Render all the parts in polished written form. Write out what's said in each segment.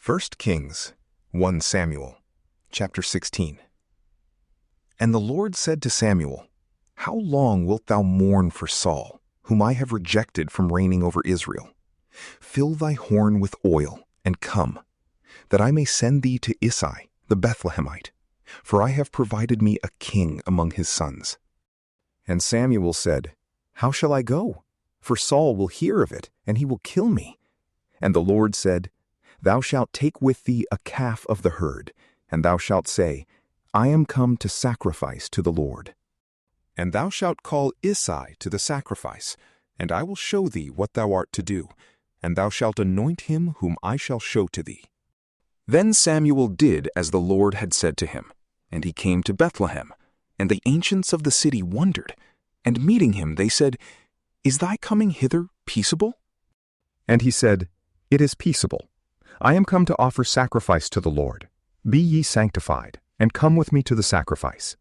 1 Kings 1 Samuel, chapter 16. And the Lord said to Samuel, How long wilt thou mourn for Saul, whom I have rejected from reigning over Israel? Fill thy horn with oil, and come, that I may send thee to Isai the Bethlehemite, for I have provided me a king among his sons. And Samuel said, How shall I go? For Saul will hear of it, and he will kill me. And the Lord said, Thou shalt take with thee a calf of the herd, and thou shalt say, I am come to sacrifice to the Lord. And thou shalt call Isai to the sacrifice, and I will show thee what thou art to do, and thou shalt anoint him whom I shall show to thee. Then Samuel did as the Lord had said to him, and he came to Bethlehem, and the ancients of the city wondered, and meeting him they said, Is thy coming hither peaceable? And he said, It is peaceable. I am come to offer sacrifice to the Lord. Be ye sanctified, and come with me to the sacrifice.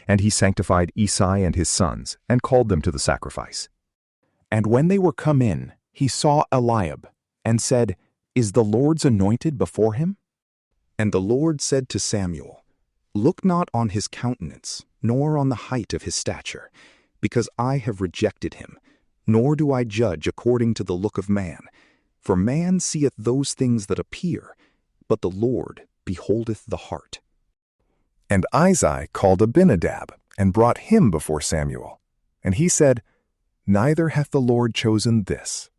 And he sanctified Isai and his sons, and called them to the sacrifice. And when they were come in, he saw Eliab, and said, Is the Lord's anointed before him? And the Lord said to Samuel, Look not on his countenance, nor on the height of his stature, because I have rejected him, nor do I judge according to the look of man. For man seeth those things that appear, but the Lord beholdeth the heart. And Isai called Abinadab, and brought him before Samuel. And he said, Neither hath the Lord chosen this.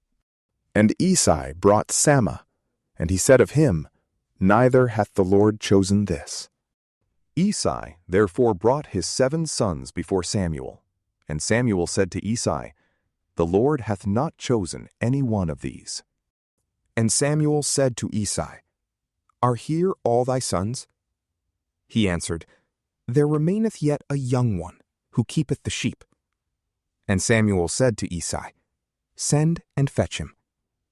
And Isai brought Shammah, and he said of him, Neither hath the Lord chosen this. Isai therefore brought his 7 sons before Samuel. And Samuel said to Isai, The Lord hath not chosen any one of these. And Samuel said to Isai, Are here all thy sons? He answered, There remaineth yet a young one, who keepeth the sheep. And Samuel said to Isai, Send and fetch him,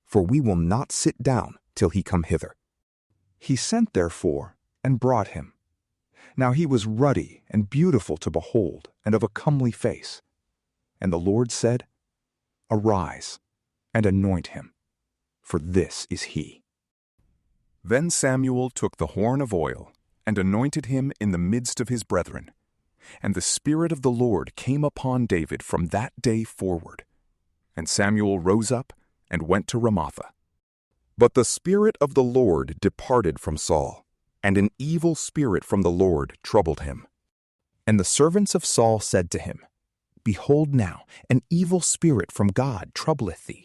for we will not sit down till he come hither. He sent therefore, and brought him. Now he was ruddy and beautiful to behold, and of a comely face. And the Lord said, Arise, and anoint him, for this is he. Then Samuel took the horn of oil, and anointed him in the midst of his brethren. And the Spirit of the Lord came upon David from that day forward. And Samuel rose up, and went to Ramah. But the Spirit of the Lord departed from Saul, and an evil spirit from the Lord troubled him. And the servants of Saul said to him, Behold now, an evil spirit from God troubleth thee.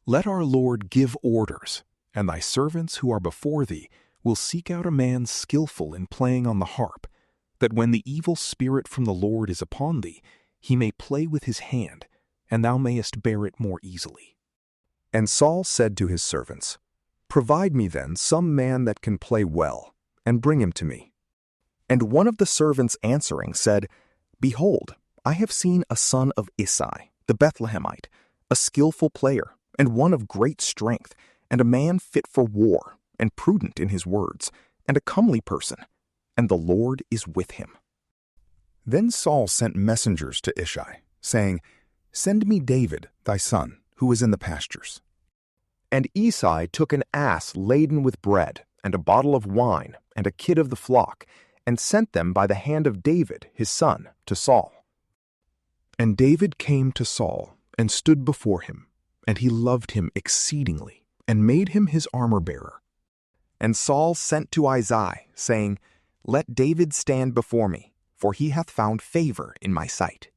Let our Lord give orders, and thy servants who are before thee will seek out a man skillful in playing on the harp, that when the evil spirit from the Lord is upon thee, he may play with his hand, and thou mayest bear it more easily. And Saul said to his servants, Provide me then some man that can play well, and bring him to me. And one of the servants answering said, Behold, I have seen a son of Isai, the Bethlehemite, a skillful player, and one of great strength, and a man fit for war, and prudent in his words, and a comely person, and the Lord is with him. Then Saul sent messengers to Isai, saying, Send me David, thy son, who is in the pastures. And Isai took an ass laden with bread, and a bottle of wine, and a kid of the flock, and sent them by the hand of David his son to Saul. And David came to Saul, and stood before him, and he loved him exceedingly, and made him his armor-bearer. And Saul sent to Isai, saying, Let David stand before me, for he hath found favor in my sight.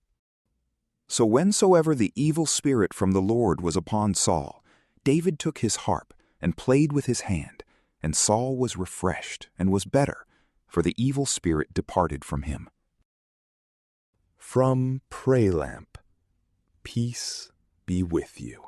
So whensoever the evil spirit from the Lord was upon Saul, David took his harp, and played with his hand, and Saul was refreshed, and was better, for the evil spirit departed from him. From PrayLamp, peace be with you.